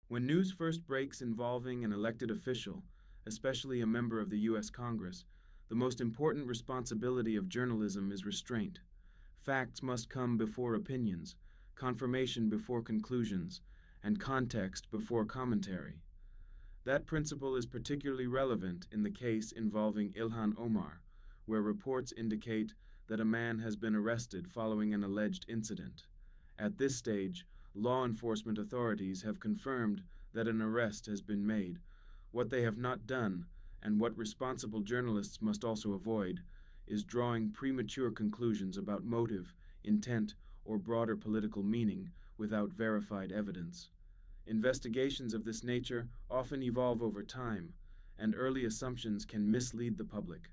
When news first breaks involving an elected official, especially a member of the U.S. Congress, the most important responsibility of journalism is restraint. Facts must come before opinions, confirmation before conclusions, and context before commentary. That principle is particularly relevant in the case involving Ilhan Omar, where reports indicate that a man has been arrested following an alleged incident. At this stage, law enforcement authorities have confirmed that an arrest has been made. What they have not done, and what responsible journalists must also avoid, is drawing premature conclusions about motive, intent, or broader political meaning without verified evidence. Investigations of this nature often evolve over time, and early assumptions can mislead the public.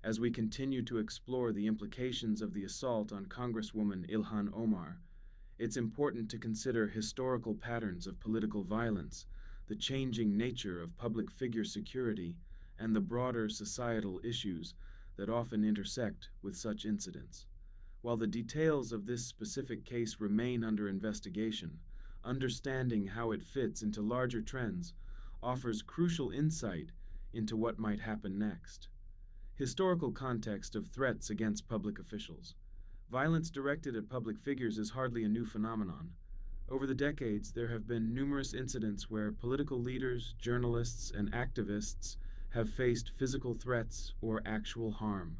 As we continue to explore the implications of the assault on Congresswoman Ilhan Omar, it's important to consider historical patterns of political violence, the changing nature of public figure security, and the broader societal issues that often intersect with such incidents. While the details of this specific case remain under investigation, understanding how it fits into larger trends offers crucial insight into what might happen next. Historical context of threats against public officials. Violence directed at public figures is hardly a new phenomenon. Over the decades, there have been numerous incidents where political leaders, journalists, and activists have faced physical threats or actual harm.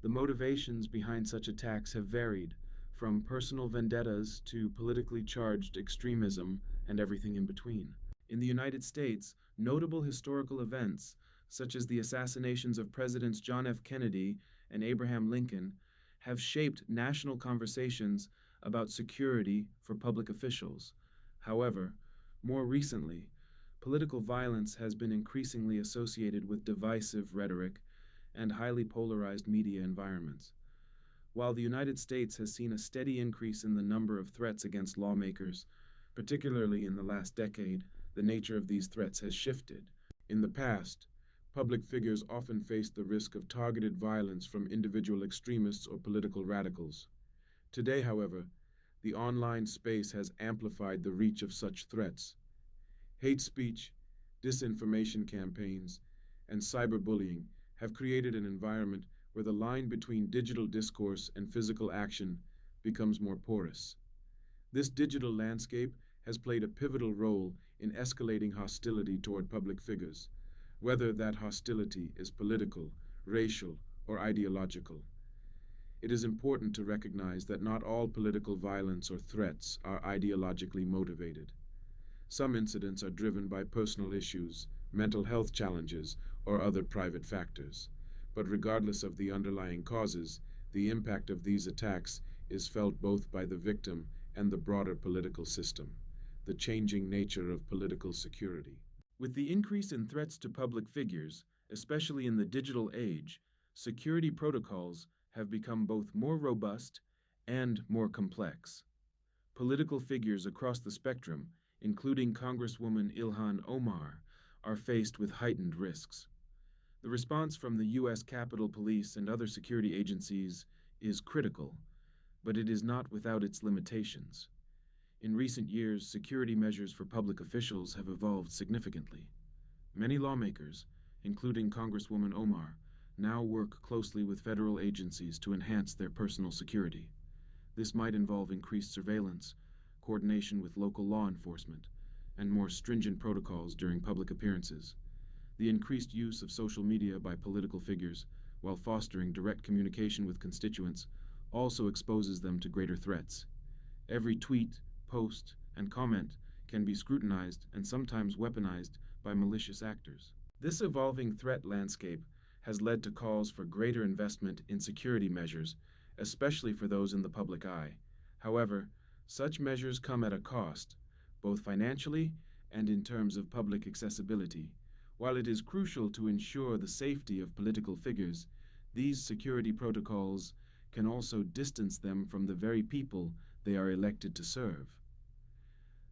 The motivations behind such attacks have varied, from personal vendettas to politically charged extremism and everything in between. In the United States, notable historical events, such as the assassinations of Presidents John F. Kennedy and Abraham Lincoln, have shaped national conversations about security for public officials. However, more recently, political violence has been increasingly associated with divisive rhetoric and highly polarized media environments. While the United States has seen a steady increase in the number of threats against lawmakers, particularly in the last decade, the nature of these threats has shifted. In the past, public figures often faced the risk of targeted violence from individual extremists or political radicals. Today, however, the online space has amplified the reach of such threats. Hate speech, disinformation campaigns, and cyberbullying have created an environment where the line between digital discourse and physical action becomes more porous. This digital landscape has played a pivotal role in escalating hostility toward public figures, whether that hostility is political, racial, or ideological. It is important to recognize that not all political violence or threats are ideologically motivated. Some incidents are driven by personal issues, mental health challenges, or other private factors. But regardless of the underlying causes, the impact of these attacks is felt both by the victim and the broader political system, the changing nature of political security. With the increase in threats to public figures, especially in the digital age, security protocols have become both more robust and more complex. Political figures across the spectrum, including Congresswoman Ilhan Omar, are faced with heightened risks. The response from the U.S. Capitol Police and other security agencies is critical, but it is not without its limitations. In recent years, security measures for public officials have evolved significantly. Many lawmakers, including Congresswoman Omar, now work closely with federal agencies to enhance their personal security. This might involve increased surveillance, coordination with local law enforcement, and more stringent protocols during public appearances. The increased use of social media by political figures, while fostering direct communication with constituents, also exposes them to greater threats. Every tweet, post, and comment can be scrutinized and sometimes weaponized by malicious actors. This evolving threat landscape has led to calls for greater investment in security measures, especially for those in the public eye. However, such measures come at a cost, both financially and in terms of public accessibility. While it is crucial to ensure the safety of political figures, these security protocols can also distance them from the very people they are elected to serve.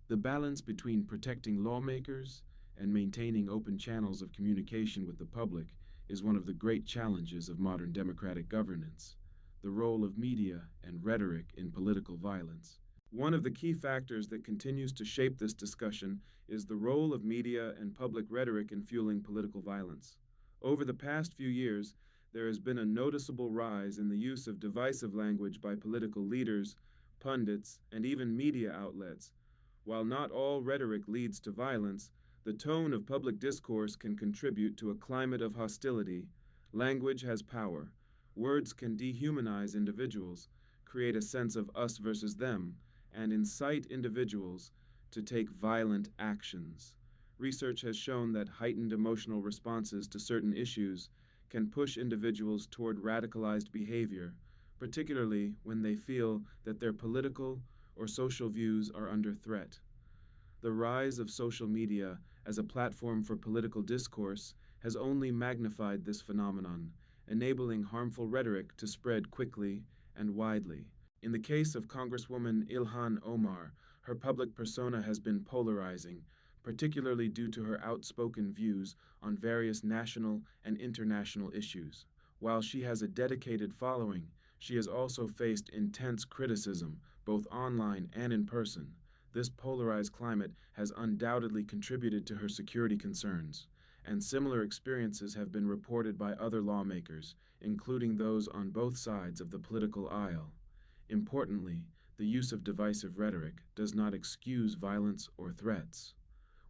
The balance between protecting lawmakers and maintaining open channels of communication with the public is one of the great challenges of modern democratic governance, the role of media and rhetoric in political violence. One of the key factors that continues to shape this discussion is the role of media and public rhetoric in fueling political violence. Over the past few years, there has been a noticeable rise in the use of divisive language by political leaders, pundits, and even media outlets. While not all rhetoric leads to violence, the tone of public discourse can contribute to a climate of hostility. Language has power. Words can dehumanize individuals, create a sense of us versus them, and incite individuals to take violent actions. Research has shown that heightened emotional responses to certain issues can push individuals toward radicalized behavior, particularly when they feel that their political or social views are under threat. The rise of social media as a platform for political discourse has only magnified this phenomenon, enabling harmful rhetoric to spread quickly and widely. In the case of Congresswoman Ilhan Omar, her public persona has been polarizing, particularly due to her outspoken views on various national and international issues. While she has a dedicated following, she has also faced intense criticism, both online and in person. This polarized climate has undoubtedly contributed to her security concerns, and similar experiences have been reported by other lawmakers, including those on both sides of the political aisle. Importantly, the use of divisive rhetoric does not excuse violence or threats.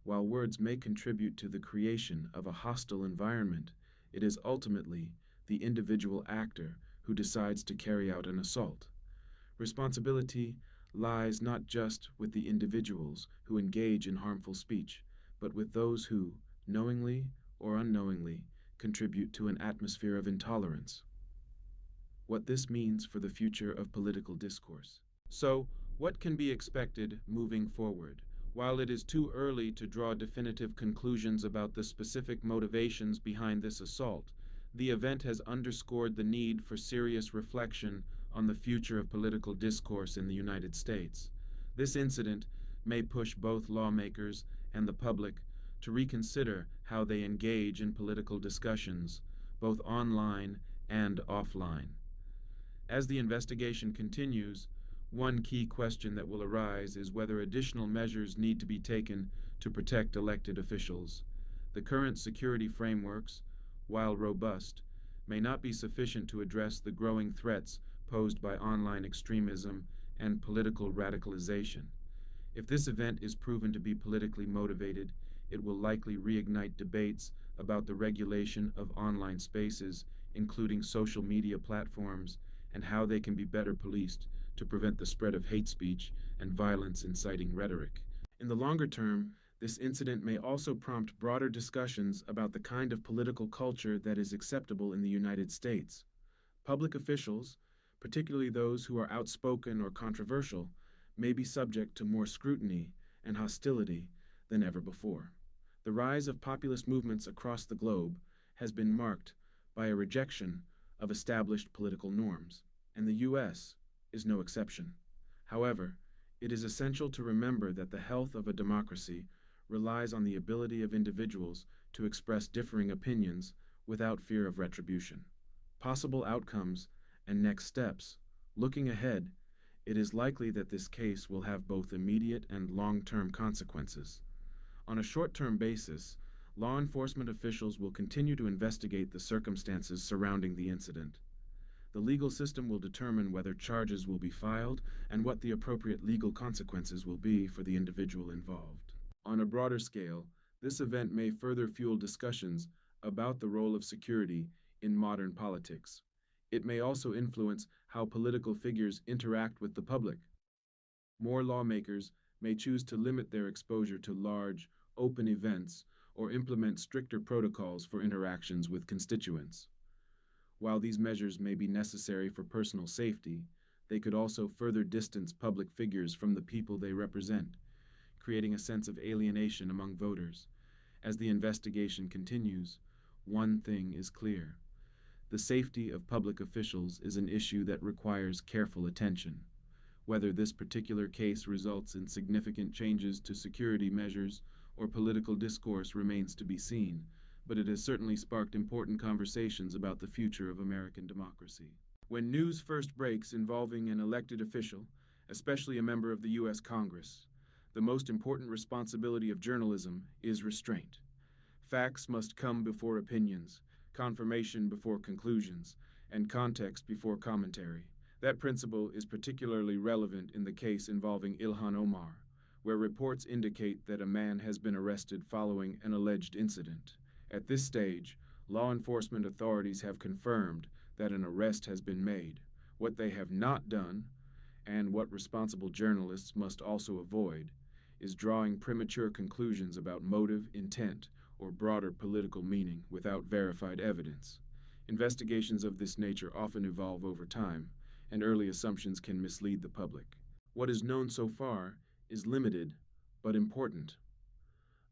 While words may contribute to the creation of a hostile environment, it is ultimately the individual actor who decides to carry out an assault. Responsibility lies not just with the individuals who engage in harmful speech, but with those who, knowingly or unknowingly, contribute to an atmosphere of intolerance. What this means for the future of political discourse. So, what can be expected moving forward? While it is too early to draw definitive conclusions about the specific motivations behind this assault, the event has underscored the need for serious reflection on the future of political discourse in the United States. This incident may push both lawmakers and the public to reconsider how they engage in political discussions, both online and offline. As the investigation continues, one key question that will arise is whether additional measures need to be taken to protect elected officials. The current security frameworks, while robust, may not be sufficient to address the growing threats posed by online extremism and political radicalization. If this event is proven to be politically motivated, it will likely reignite debates about the regulation of online spaces, including social media platforms, and how they can be better policed to prevent the spread of hate speech and violence inciting rhetoric. In the longer term, this incident may also prompt broader discussions about the kind of political culture that is acceptable in the United States. Public officials, particularly those who are outspoken or controversial, may be subject to more scrutiny and hostility than ever before. The rise of populist movements across the globe has been marked by a rejection of established political norms, and the U.S. is no exception. However, it is essential to remember that the health of a democracy relies on the ability of individuals to express differing opinions without fear of retribution. Possible outcomes and next steps. Looking ahead, it is likely that this case will have both immediate and long-term consequences. On a short-term basis, law enforcement officials will continue to investigate the circumstances surrounding the incident. The legal system will determine whether charges will be filed and what the appropriate legal consequences will be for the individual involved. On a broader scale, this event may further fuel discussions about the role of security in modern politics. It may also influence how political figures interact with the public. More lawmakers may choose to limit their exposure to large, open events or implement stricter protocols for interactions with constituents. While these measures may be necessary for personal safety, they could also further distance public figures from the people they represent, creating a sense of alienation among voters. As the investigation continues, one thing is clear. The safety of public officials is an issue that requires careful attention. Whether this particular case results in significant changes to security measures or political discourse remains to be seen, but it has certainly sparked important conversations about the future of American democracy. When news first breaks involving an elected official, especially a member of the U.S. Congress. The most important responsibility of journalism is restraint. Facts must come before opinions, confirmation before conclusions, and context before commentary. That principle is particularly relevant in the case involving Ilhan Omar, where reports indicate that a man has been arrested following an alleged incident. At this stage, law enforcement authorities have confirmed that an arrest has been made. What they have not done, and what responsible journalists must also avoid, is drawing premature conclusions about motive, intent, or broader political meaning without verified evidence. Investigations of this nature often evolve over time, and early assumptions can mislead the public. What is known so far is limited but important.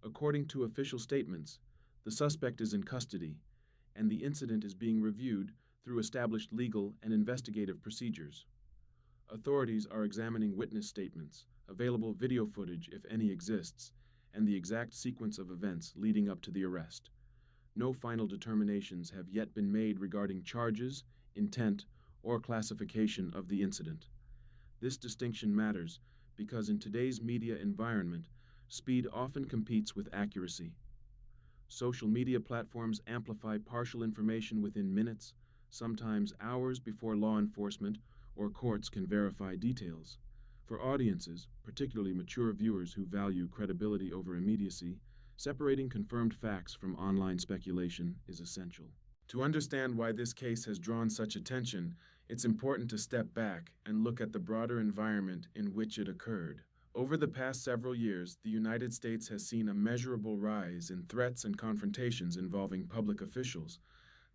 According to official statements, the suspect is in custody, and the incident is being reviewed through established legal and investigative procedures. Authorities are examining witness statements, available video footage if any exists, and the exact sequence of events leading up to the arrest. No final determinations have yet been made regarding charges, intent, or classification of the incident. This distinction matters because in today's media environment, speed often competes with accuracy. Social media platforms amplify partial information within minutes, sometimes hours before law enforcement or courts can verify details. For audiences, particularly mature viewers who value credibility over immediacy, separating confirmed facts from online speculation is essential. To understand why this case has drawn such attention, it's important to step back and look at the broader environment in which it occurred. Over the past several years, the United States has seen a measurable rise in threats and confrontations involving public officials.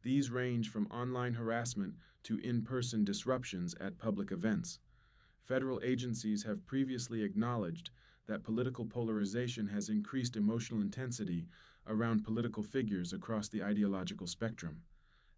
These range from online harassment to in-person disruptions at public events. Federal agencies have previously acknowledged that political polarization has increased emotional intensity around political figures across the ideological spectrum.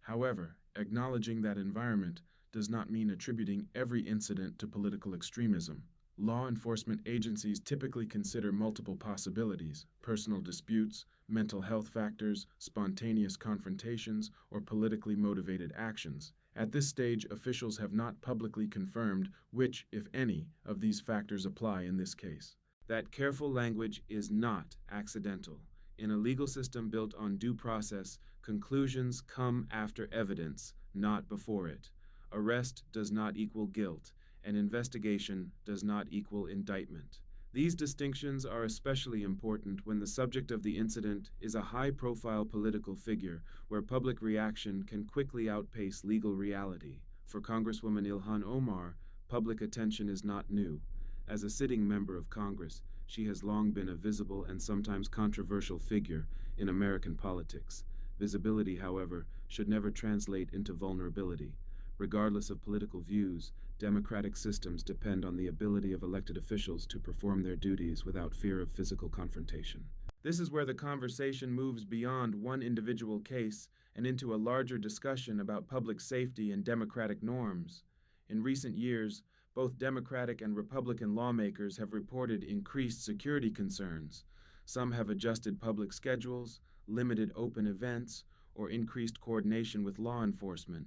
However, acknowledging that environment does not mean attributing every incident to political extremism. Law enforcement agencies typically consider multiple possibilities: personal disputes, mental health factors, spontaneous confrontations, or politically motivated actions. At this stage, officials have not publicly confirmed which, if any, of these factors apply in this case. That careful language is not accidental. In a legal system built on due process, conclusions come after evidence, not before it. Arrest does not equal guilt, and investigation does not equal indictment. These distinctions are especially important when the subject of the incident is a high-profile political figure where public reaction can quickly outpace legal reality. For Congresswoman Ilhan Omar, public attention is not new. As a sitting member of Congress, she has long been a visible and sometimes controversial figure in American politics. Visibility, however, should never translate into vulnerability. Regardless of political views, democratic systems depend on the ability of elected officials to perform their duties without fear of physical confrontation. This is where the conversation moves beyond one individual case and into a larger discussion about public safety and democratic norms. In recent years, both Democratic and Republican lawmakers have reported increased security concerns. Some have adjusted public schedules, limited open events, or increased coordination with law enforcement.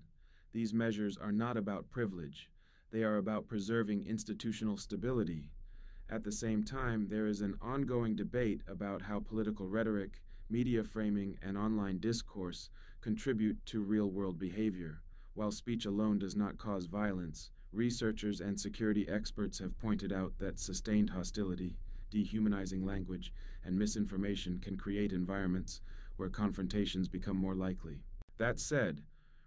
These measures are not about privilege. They are about preserving institutional stability. At the same time, there is an ongoing debate about how political rhetoric, media framing, and online discourse contribute to real-world behavior. While speech alone does not cause violence, researchers and security experts have pointed out that sustained hostility, dehumanizing language, and misinformation can create environments where confrontations become more likely. That said,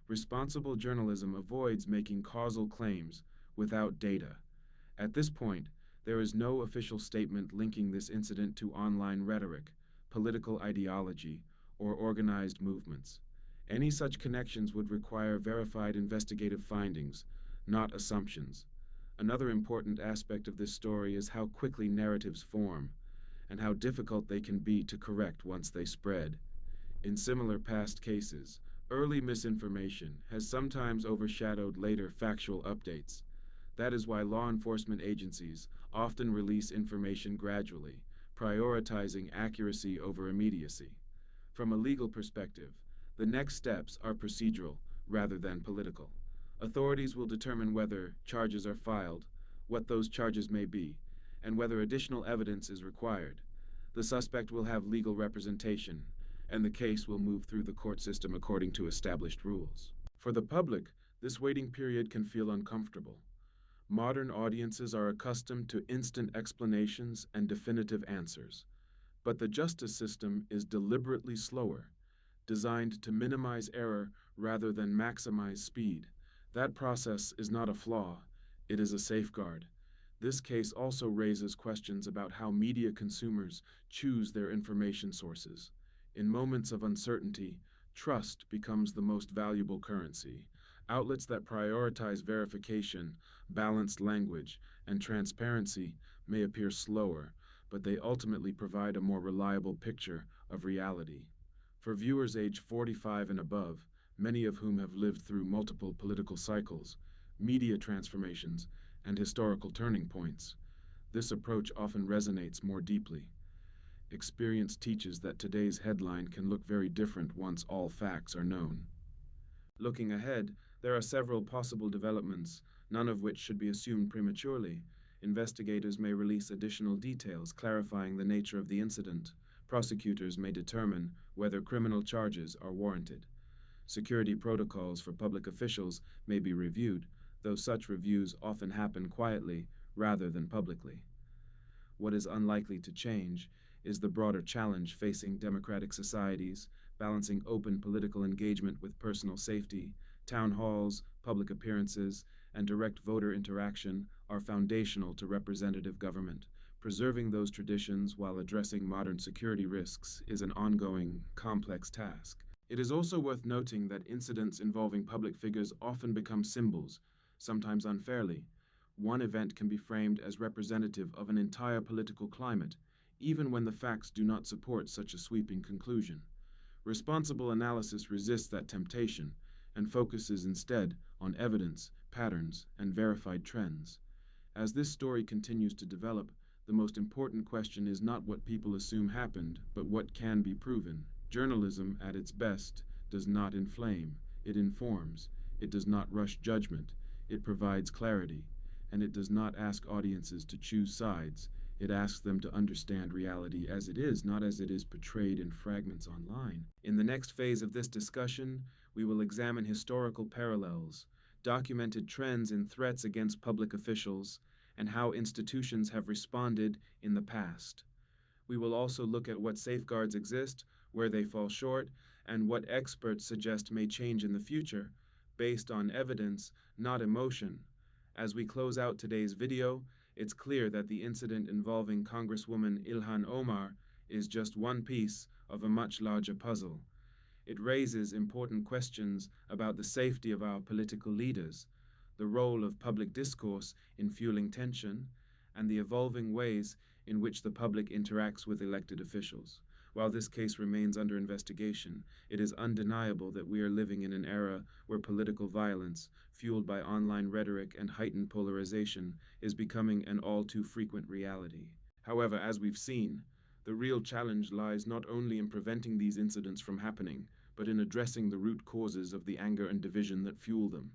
responsible journalism avoids making causal claims without data. At this point, there is no official statement linking this incident to online rhetoric, political ideology, or organized movements. Any such connections would require verified investigative findings, not assumptions. Another important aspect of this story is how quickly narratives form, and how difficult they can be to correct once they spread. In similar past cases, early misinformation has sometimes overshadowed later factual updates. That is why law enforcement agencies often release information gradually, prioritizing accuracy over immediacy. From a legal perspective, the next steps are procedural rather than political. Authorities will determine whether charges are filed, what those charges may be, and whether additional evidence is required. The suspect will have legal representation, and the case will move through the court system according to established rules. For the public, this waiting period can feel uncomfortable. Modern audiences are accustomed to instant explanations and definitive answers. But the justice system is deliberately slower, designed to minimize error rather than maximize speed. That process is not a flaw, it is a safeguard. This case also raises questions about how media consumers choose their information sources. In moments of uncertainty, trust becomes the most valuable currency. Outlets that prioritize verification, balanced language, and transparency may appear slower, but they ultimately provide a more reliable picture of reality. For viewers age 45 and above, many of whom have lived through multiple political cycles, media transformations, and historical turning points, this approach often resonates more deeply. Experience teaches that today's headline can look very different once all facts are known. Looking ahead, there are several possible developments, none of which should be assumed prematurely. Investigators may release additional details clarifying the nature of the incident. Prosecutors may determine whether criminal charges are warranted. Security protocols for public officials may be reviewed, though such reviews often happen quietly rather than publicly. What is unlikely to change is the broader challenge facing democratic societies, balancing open political engagement with personal safety. Town halls, public appearances, and direct voter interaction are foundational to representative government. Preserving those traditions while addressing modern security risks is an ongoing, complex task. It is also worth noting that incidents involving public figures often become symbols, sometimes unfairly. One event can be framed as representative of an entire political climate, even when the facts do not support such a sweeping conclusion. Responsible analysis resists that temptation and focuses instead on evidence, patterns, and verified trends. As this story continues to develop, the most important question is not what people assume happened, but what can be proven. Journalism, at its best, does not inflame, it informs. It does not rush judgment, it provides clarity. And it does not ask audiences to choose sides. It asks them to understand reality as it is, not as it is portrayed in fragments online. In the next phase of this discussion, we will examine historical parallels, documented trends in threats against public officials, and how institutions have responded in the past. We will also look at what safeguards exist, where they fall short, and what experts suggest may change in the future, based on evidence, not emotion. As we close out today's video, it's clear that the incident involving Congresswoman Ilhan Omar is just one piece of a much larger puzzle. It raises important questions about the safety of our political leaders, the role of public discourse in fueling tension, and the evolving ways in which the public interacts with elected officials. While this case remains under investigation, it is undeniable that we are living in an era where political violence, fueled by online rhetoric and heightened polarization, is becoming an all too frequent reality. However, as we've seen, the real challenge lies not only in preventing these incidents from happening, but in addressing the root causes of the anger and division that fuel them.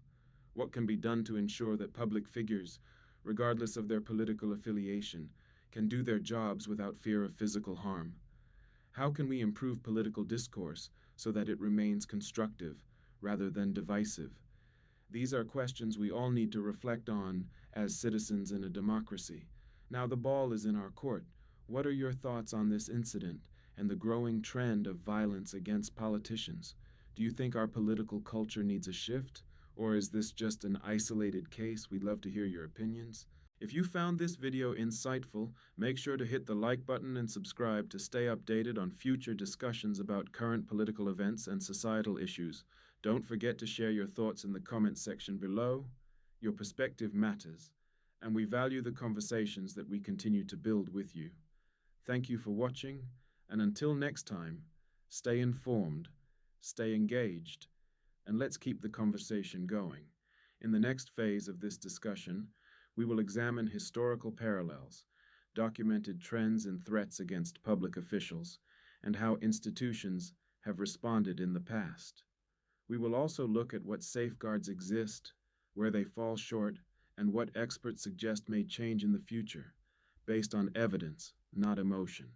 What can be done to ensure that public figures, regardless of their political affiliation, can do their jobs without fear of physical harm? How can we improve political discourse so that it remains constructive rather than divisive? These are questions we all need to reflect on as citizens in a democracy. Now the ball is in our court. What are your thoughts on this incident and the growing trend of violence against politicians? Do you think our political culture needs a shift? Or is this just an isolated case? We'd love to hear your opinions. If you found this video insightful, make sure to hit the like button and subscribe to stay updated on future discussions about current political events and societal issues. Don't forget to share your thoughts in the comments section below. Your perspective matters, and we value the conversations that we continue to build with you. Thank you for watching, and until next time, stay informed, stay engaged, and let's keep the conversation going. In the next phase of this discussion, we will examine historical parallels, documented trends and threats against public officials, and how institutions have responded in the past. We will also look at what safeguards exist, where they fall short, and what experts suggest may change in the future, based on evidence, not emotion.